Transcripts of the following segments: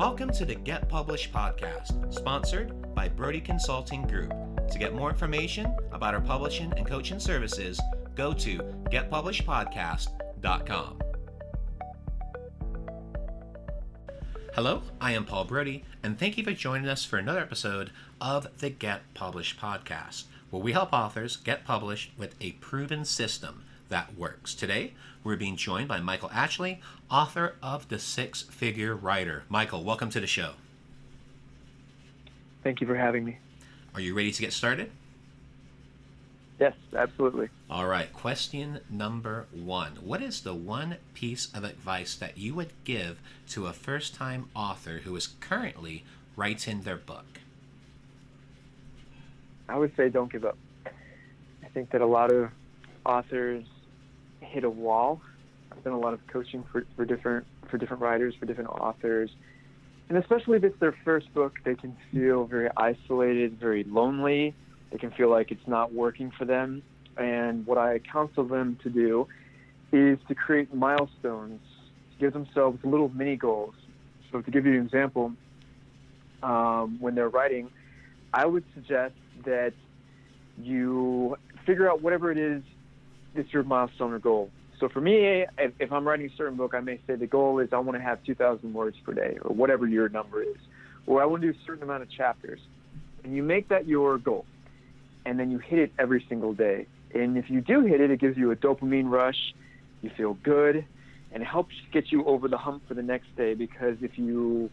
Welcome to the Get Published podcast, sponsored by Brodie Consulting Group. To get more information about our publishing and coaching services, go to getpublishedpodcast.com. Hello, I am Paul Brodie, and thank you for joining us for another episode of the Get Published podcast, where we help authors get published with a proven system that works. Today, we're being joined by Michael Ashley, author of The Six-Figure Writer. Michael, welcome to the show. Thank you for having me. Are you ready to get started? Yes, absolutely. All right, question number one. What is the one piece of advice that you would give to a first-time author who is currently writing their book? I would say don't give up. I think that a lot of authors hit a wall. I've done a lot of coaching for different writers, for different authors. And especially if it's their first book, they can feel very isolated, very lonely. They can feel like it's not working for them. And what I counsel them to do is to create milestones, to give themselves little mini goals. So to give you an example, when they're writing, I would suggest that you figure out whatever it is that's your milestone or goal. So for me, if I'm writing a certain book, I may say the goal is I want to have 2,000 words per day, or whatever your number is, or I want to do a certain amount of chapters. And you make that your goal, and then you hit it every single day. And if you do hit it, it gives you a dopamine rush, you feel good, and it helps get you over the hump for the next day, because if you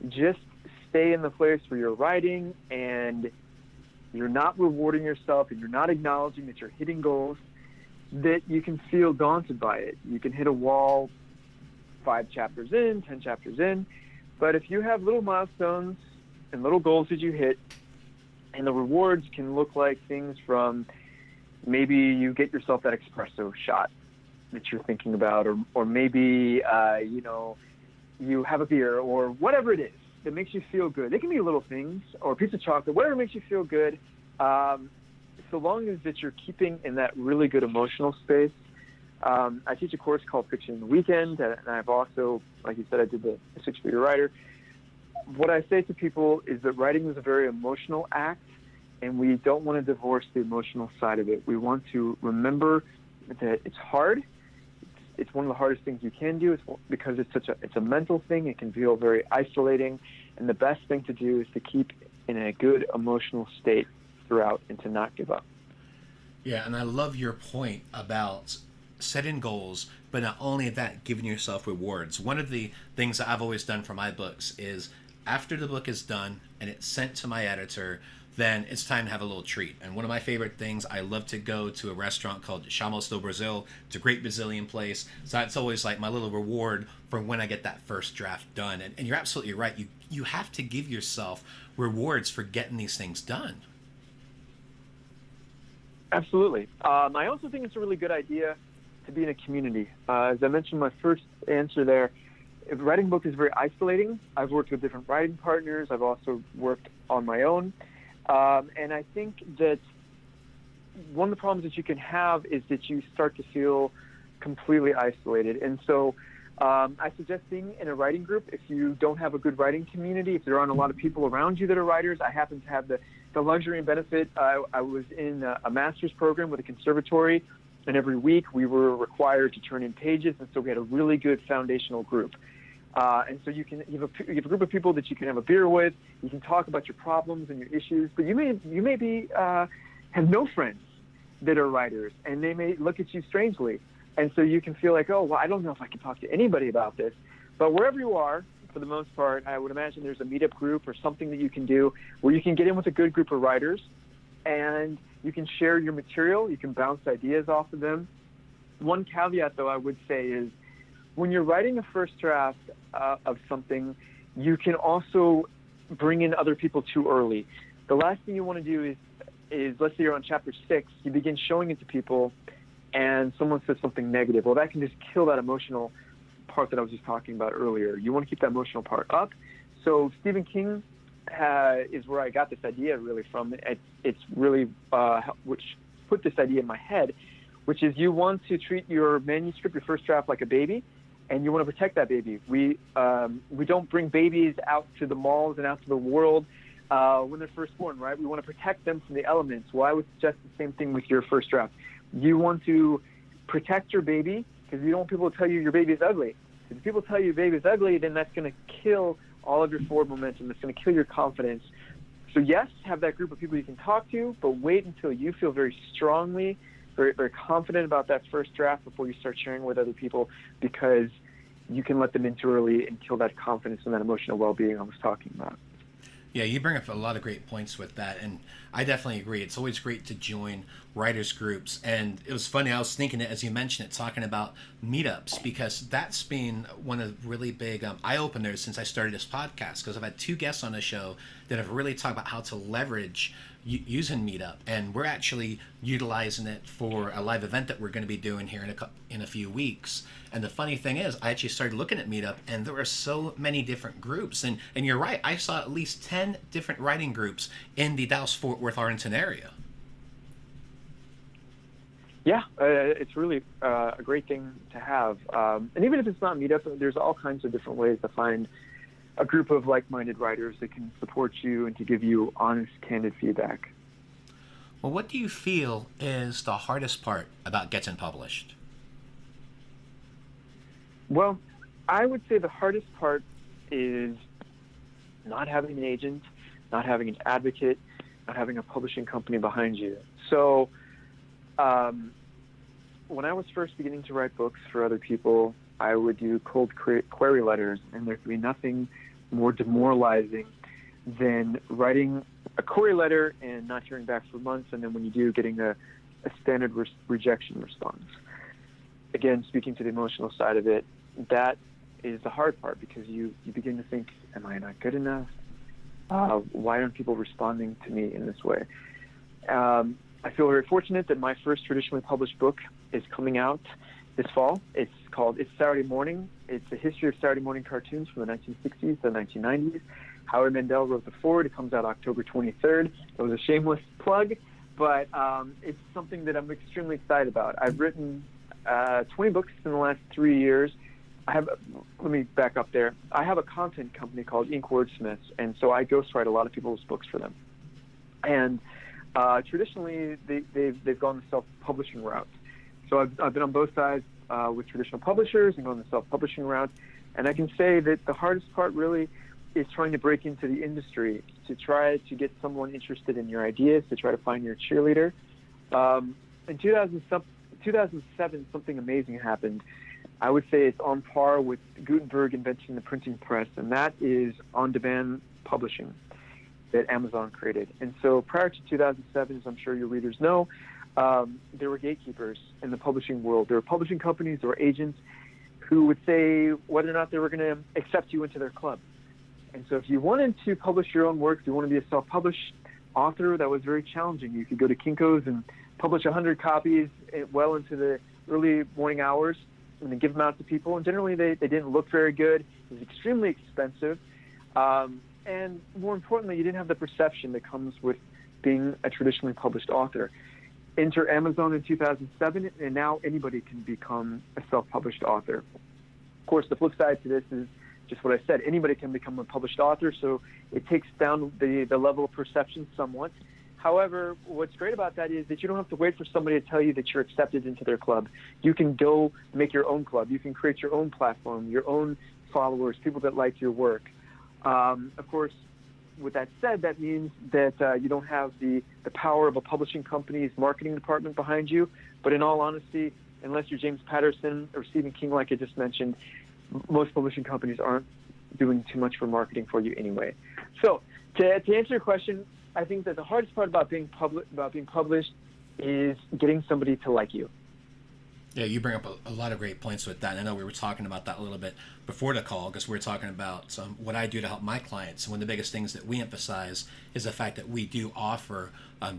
just stay in the place where you're writing and you're not rewarding yourself and you're not acknowledging that you're hitting goals, that you can feel daunted by it. You can hit a wall 5 chapters in, 10 chapters in. But if you have little milestones and little goals that you hit, and the rewards can look like things from maybe you get yourself that espresso shot that you're thinking about, or maybe, you have a beer or whatever it is that makes you feel good. They can be little things, or a piece of chocolate, whatever makes you feel good. So long as that you're keeping in that really good emotional space. I teach a course called Fiction in the Weekend, and I've also, like you said, I did the Six-Figure Writer. What I say to people is that writing is a very emotional act, and we don't want to divorce the emotional side of it. We want to remember that it's hard. It's one of the hardest things you can do. It's because it's a mental thing. It can feel very isolating, and the best thing to do is to keep in a good emotional state throughout and to not give up. Yeah, and I love your point about setting goals, but not only that, giving yourself rewards. One of the things that I've always done for my books is after the book is done and it's sent to my editor, then it's time to have a little treat. And one of my favorite things, I love to go to a restaurant called Chamels do Brasil. It's a great Brazilian place. So it's always like my little reward for when I get that first draft done. And you're absolutely right. You have to give yourself rewards for getting these things done. Absolutely. I also think it's a really good idea to be in a community. As I mentioned in my first answer there, if writing a book is very isolating. I've worked with different writing partners. I've also worked on my own. And I think that one of the problems that you can have is that you start to feel completely isolated. And so I suggest being in a writing group. If you don't have a good writing community, if there aren't a lot of people around you that are writers, I happen to have the luxury and benefit. I was in a master's program with a conservatory, and every week we were required to turn in pages, and so we had a really good foundational group. And so you have a group of people that you can have a beer with. You can talk about your problems and your issues, but you may be have no friends that are writers, and they may look at you strangely, and so you can feel like, oh, well, I don't know if I can talk to anybody about this. But wherever you are, for the most part, I would imagine there's a meetup group or something that you can do where you can get in with a good group of writers, and you can share your material. You can bounce ideas off of them. One caveat, though, I would say is when you're writing a first draft of something, you can also bring in other people too early. The last thing you want to do is let's say you're on chapter 6, you begin showing it to people, and someone says something negative. Well, that can just kill that emotional part that I was just talking about earlier. You want to keep that emotional part up. So Stephen King is where I got this idea really from. It's really which put this idea in my head, which is you want to treat your manuscript, your first draft, like a baby, and you want to protect that baby. We don't bring babies out to the malls and out to the world when they're first born, right? We want to protect them from the elements. Well, I would suggest the same thing with your first draft. You want to protect your baby because you don't want people to tell you your baby is ugly. If people tell you your baby is ugly, then that's going to kill all of your forward momentum. It's going to kill your confidence. So yes, have that group of people you can talk to, but wait until you feel very strongly, very, very confident about that first draft before you start sharing with other people, because you can let them in too early and kill that confidence and that emotional well-being I was talking about. Yeah, you bring up a lot of great points with that, and I definitely agree. It's always great to join writers groups, and it was funny, I was thinking it as you mentioned it, talking about meetups, because that's been one of the really big eye-openers since I started this podcast, because I've had 2 guests on the show that have really talked about how to leverage using Meetup, and we're actually utilizing it for a live event that we're going to be doing here in a few weeks. And the funny thing is, I actually started looking at Meetup, and there are so many different groups, and you're right, I saw at least 10 different writing groups in the Dallas-Fort Worth Arlington area. Yeah, it's really a great thing to have. And even if it's not Meetup, there's all kinds of different ways to find a group of like-minded writers that can support you and to give you honest, candid feedback. Well, what do you feel is the hardest part about getting published? Well, I would say the hardest part is not having an agent, not having an advocate, not having a publishing company behind you. So when I was first beginning to write books for other people, I would do cold query letters, and there could be nothing more demoralizing than writing a query letter and not hearing back for months, and then when you do, getting a standard rejection response. Again, speaking to the emotional side of it, that is the hard part, because you begin to think, am I not good enough? Why aren't people responding to me in this way? I feel very fortunate that my first traditionally published book is coming out this fall. It's called It's Saturday Morning. It's a history of Saturday morning cartoons from the 1960s to the 1990s. Howard Mandel wrote the foreword. It comes out October 23rd. It was a shameless plug, but it's something that I'm extremely excited about. I've written 20 books in the last 3 years. Let me back up there. I have a content company called Ink Wordsmiths, and so I ghostwrite a lot of people's books for them. And traditionally, they've gone the self-publishing route. So I've been on both sides with traditional publishers and going the self-publishing route. And I can say that the hardest part really is trying to break into the industry, to try to get someone interested in your ideas, to try to find your cheerleader. In 2007, something amazing happened. I would say it's on par with Gutenberg inventing the printing press, and that is on-demand publishing that Amazon created. And so prior to 2007, as I'm sure your readers know, there were gatekeepers in the publishing world. There were publishing companies, there were agents who would say whether or not they were going to accept you into their club. And so if you wanted to publish your own work, if you want to be a self-published author, that was very challenging. You could go to Kinko's and publish 100 copies well into the early morning hours and then give them out to people. And generally, they didn't look very good. It was extremely expensive. And more importantly, you didn't have the perception that comes with being a traditionally published author. Enter Amazon in 2007, and now anybody can become a self-published author. Of course, the flip side to this is just what I said. Anybody can become a published author, so it takes down the level of perception somewhat. However, what's great about that is that you don't have to wait for somebody to tell you that you're accepted into their club. You can go make your own club. You can create your own platform, your own followers, people that like your work. Of course, with that said, that means that you don't have the power of a publishing company's marketing department behind you. But in all honesty, unless you're James Patterson or Stephen King, like I just mentioned, most publishing companies aren't doing too much for marketing for you anyway. So to answer your question, I think that the hardest part about being published is getting somebody to like you. Yeah, you bring up a lot of great points with that. And I know we were talking about that a little bit before the call, because we were talking about what I do to help my clients. And one of the biggest things that we emphasize is the fact that we do offer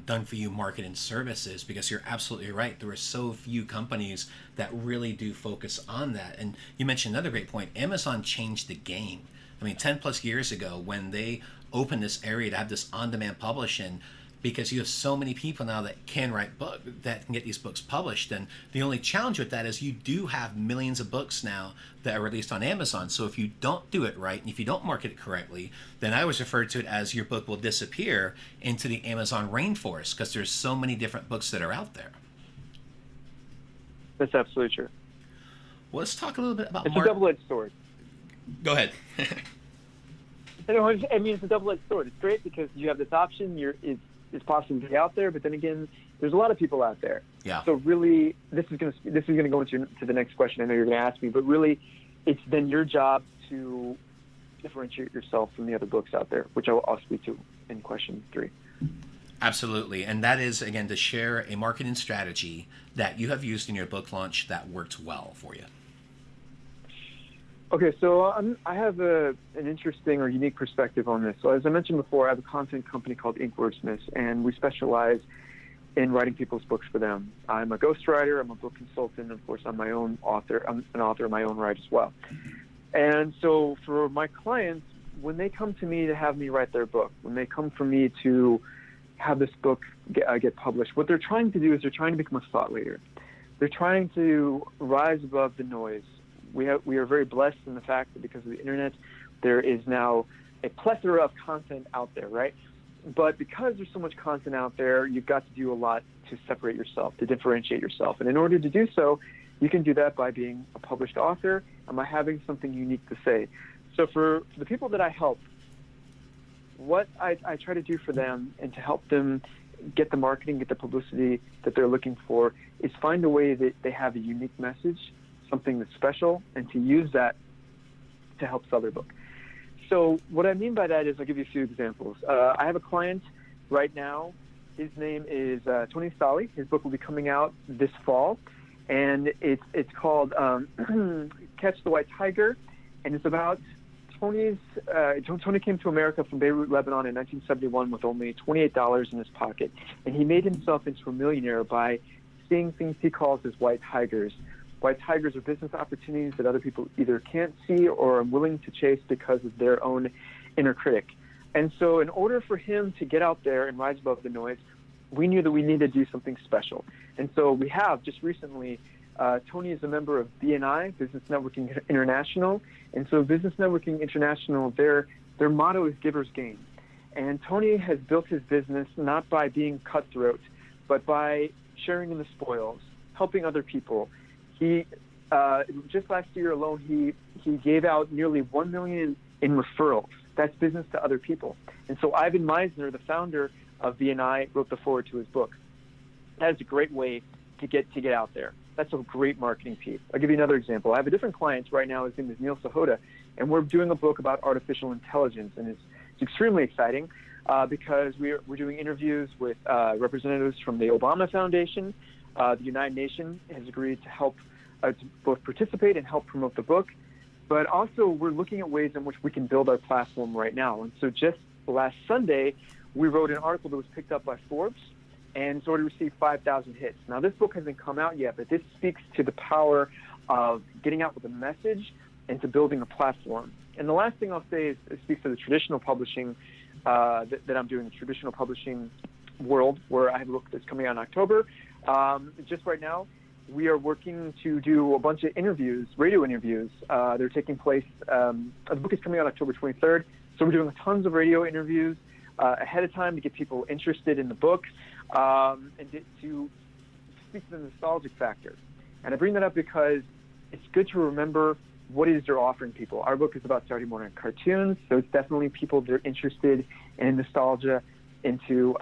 done-for-you marketing services, because you're absolutely right. There are so few companies that really do focus on that. And you mentioned another great point. Amazon changed the game. I mean, 10 plus years ago, when they opened this area to have this on-demand publishing, because you have so many people now that can write book that can get these books published. And the only challenge with that is you do have millions of books now that are released on Amazon. So if you don't do it right, and if you don't market it correctly, then I always refer to it as your book will disappear into the Amazon rainforest, because there's so many different books that are out there. That's absolutely true. Well, let's talk a little bit about It's a double-edged sword. Go ahead. I mean, it's a double-edged sword. It's great because you have this option. It's possibly out there, but then again, there's a lot of people out there. Yeah. So really, this is going to go into the next question I know you're going to ask me, but really, it's then your job to differentiate yourself from the other books out there, which I'll speak to in question 3. Absolutely. And that is, again, to share a marketing strategy that you have used in your book launch that worked well for you. Okay, so I have an interesting or unique perspective on this. So as I mentioned before, I have a content company called Ink Wordsmiths, and we specialize in writing people's books for them. I'm a ghostwriter, I'm a book consultant, of course, I'm an author of my own right as well. And so for my clients, when they come to me to have me write their book, when they come for me to have this book get published, what they're trying to do is they're trying to become a thought leader. They're trying to rise above the noise. We are very blessed in the fact that because of the internet, there is now a plethora of content out there, right? But because there's so much content out there, you've got to do a lot to separate yourself, to differentiate yourself. And in order to do so, you can do that by being a published author and by having something unique to say. So for the people that I help, what I try to do for them and to help them get the marketing, get the publicity that they're looking for, is find a way that they have a unique message, something that's special, and to use that to help sell their book. So what I mean by that is, I'll give you a few examples. I have a client right now. His name is Tony Stali. His book will be coming out this fall, and it's called Catch the White Tiger, and it's about Tony came to America from Beirut, Lebanon in 1971 with only $28 in his pocket, and he made himself into a millionaire by seeing things he calls as white tigers. White tigers are business opportunities that other people either can't see or are willing to chase because of their own inner critic. And so in order for him to get out there and rise above the noise, we knew that we needed to do something special. And so we have just recently, Tony is a member of BNI, Business Networking International. And so Business Networking International, their motto is givers gain. And Tony has built his business not by being cutthroat, but by sharing in the spoils, helping other people. He just last year alone, he gave out nearly $1 million in referrals. That's business to other people. And so Ivan Meisner, the founder of BNI, wrote the foreword to his book. That is a great way to get out there. That's a great marketing piece. I'll give you another example. I have a different client right now. His name is Neil Sahota, and we're doing a book about artificial intelligence, and it's extremely exciting because we're doing interviews with representatives from the Obama Foundation. The United Nations has agreed to help to both participate and help promote the book, but also we're looking at ways in which we can build our platform right now. And so just last Sunday, we wrote an article that was picked up by Forbes, and it's already received 5,000 hits. Now, this book hasn't come out yet, but this speaks to the power of getting out with a message and to building a platform. And the last thing I'll say is it speaks to the traditional publishing that I'm doing, the traditional publishing world, where I have a book that's coming out in October. Just right now, we are working to do a bunch of interviews, radio interviews. They're taking place. The book is coming out October 23rd, so we're doing tons of radio interviews ahead of time to get people interested in the book and to speak to the nostalgic factor. And I bring that up because it's good to remember what it is they're offering people. Our book is about Saturday morning cartoons, so it's definitely people that are interested in nostalgia into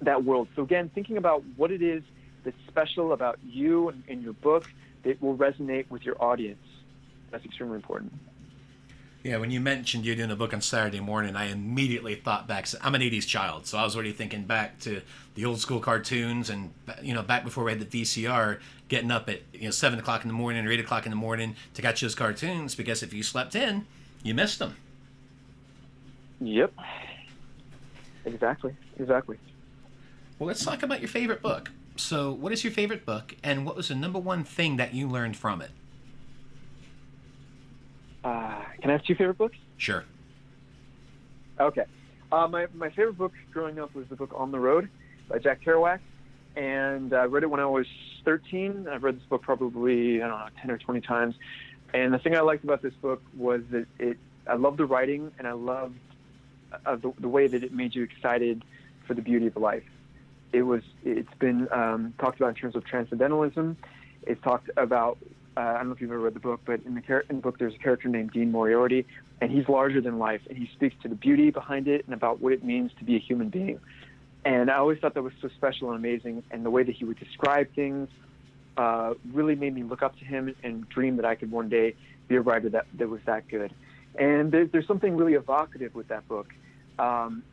that world. So again, thinking about what it is that's special about you and your book that will resonate with your audience. That's extremely important. Yeah, when you mentioned you're doing a book on Saturday morning, I immediately thought back. I'm an 80s child, so I was already thinking back to the old school cartoons and, back before we had the VCR, getting up at 7 o'clock in the morning or 8 o'clock in the morning to catch those cartoons, because if you slept in, you missed them. Yep. Exactly. Well, let's talk about your favorite book. So what is your favorite book, and what was the number one thing that you learned from it? Can I have two favorite books? Sure. Okay. My favorite book growing up was the book On the Road by Jack Kerouac, and I read it when I was 13. I've read this book probably, 10 or 20 times. And the thing I liked about this book was that I loved the writing, and I loved the way that it made you excited for the beauty of life. It's been talked about in terms of transcendentalism. It's talked about, I don't know if you've ever read the book, but in the book there's a character named Dean Moriarty, and he's larger than life, and he speaks to the beauty behind it and about what it means to be a human being. And I always thought that was so special and amazing, and the way that he would describe things really made me look up to him and dream that I could one day be a writer that was that good. And there's something really evocative with that book.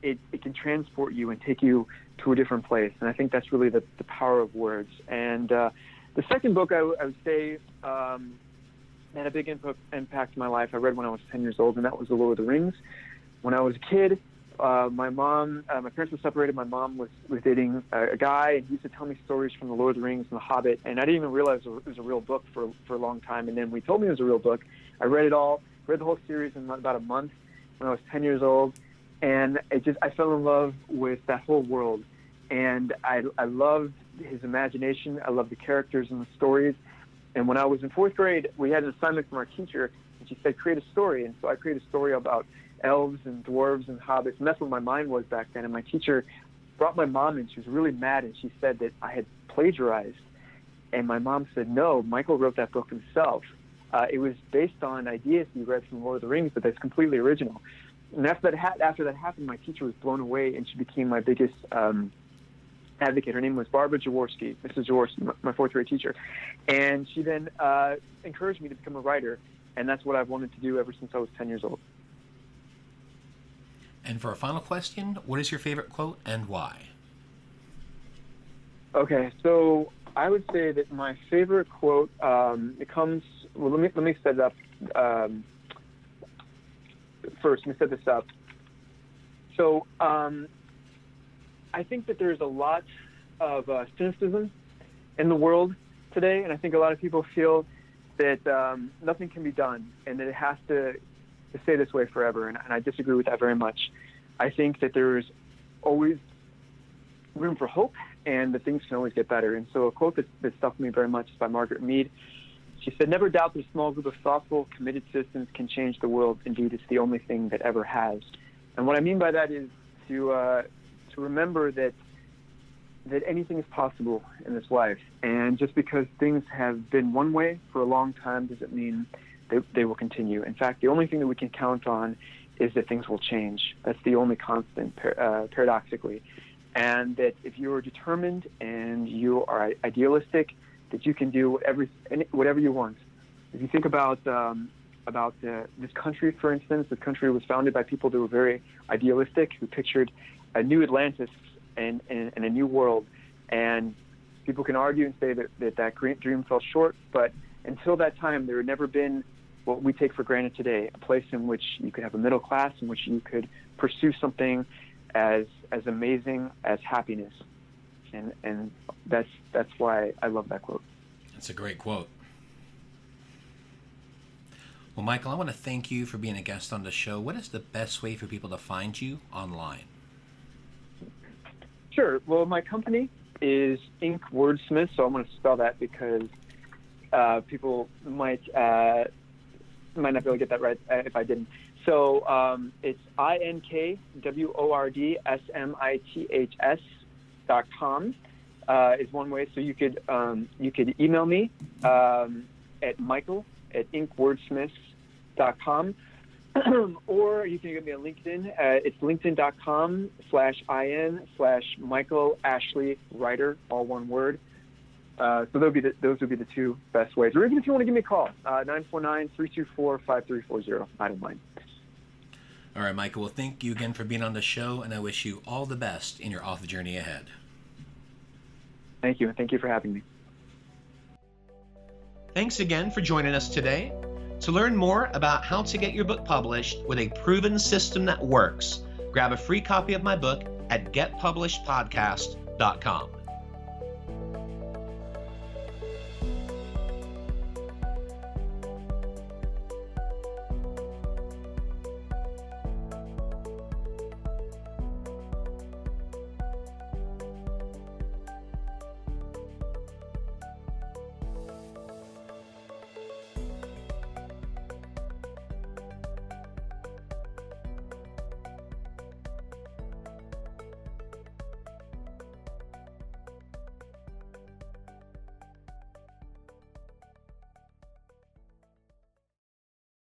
It can transport you and take you to a different place, and I think that's really the power of words. And the second book I would say had a big impact in my life. I read when I was 10 years old, and that was The Lord of the Rings. When I was a kid, my parents were separated. My mom was dating a guy, and he used to tell me stories from The Lord of the Rings and The Hobbit, and I didn't even realize it was a real book for a long time. And then when he told me it was a real book, I read it all, read the whole series in about a month when I was 10 years old, and I fell in love with that whole world. And I loved his imagination. I loved the characters and the stories. And when I was in fourth grade, we had an assignment from our teacher, and she said, create a story. And so I created a story about elves and dwarves and hobbits, and that's what my mind was back then. And my teacher brought my mom in. She was really mad, and she said that I had plagiarized. And my mom said, no, Michael wrote that book himself. It was based on ideas he read from Lord of the Rings, but that's completely original. And after that happened, my teacher was blown away, and she became my biggest advocate. Her name was Barbara Jaworski, Mrs. Jaworski, my fourth grade teacher. And she then encouraged me to become a writer, and that's what I've wanted to do ever since I was 10 years old. And for a final question, what is your favorite quote and why? Okay, so I would say that my favorite quote, it comes, well, let me set it up first. Let me set this up. So I think that there's a lot of cynicism in the world today, and I think a lot of people feel that nothing can be done and that it has to stay this way forever, and I disagree with that very much. I think that there's always room for hope and that things can always get better. And so a quote that stuck with me very much is by Margaret Mead. She said, never doubt that a small group of thoughtful, committed citizens can change the world. Indeed, it's the only thing that ever has. And what I mean by that is to remember that anything is possible in this life. And just because things have been one way for a long time doesn't mean they will continue. In fact, the only thing that we can count on is that things will change. That's the only constant, paradoxically. And that if you are determined and you are idealistic, that you can do whatever you want. If you think about this country, for instance, this country was founded by people that were very idealistic, who pictured a new Atlantis and a new world. And people can argue and say that great dream fell short, but until that time, there had never been what we take for granted today, a place in which you could have a middle class, in which you could pursue something as amazing as happiness. And that's why I love that quote. That's a great quote. Well, Michael, I want to thank you for being a guest on the show. What is the best way for people to find you online? Sure. Well, my company is Ink Wordsmith, so I'm going to spell that because people might not be able to get that right if I didn't. So it's INKWORDSMITHS.com is one way. So you could email me at michael@inkwordsmiths.com, or you can get me on LinkedIn. It's linkedin.com/IN/Michael Ashley Writer, all one word. So those would be the two best ways. Or even if you want to give me a call, 949-324-5340. I don't mind. All right, Michael. Well, thank you again for being on the show, and I wish you all the best in your author journey ahead. Thank you, and thank you for having me. Thanks again for joining us today. To learn more about how to get your book published with a proven system that works, grab a free copy of my book at getpublishedpodcast.com.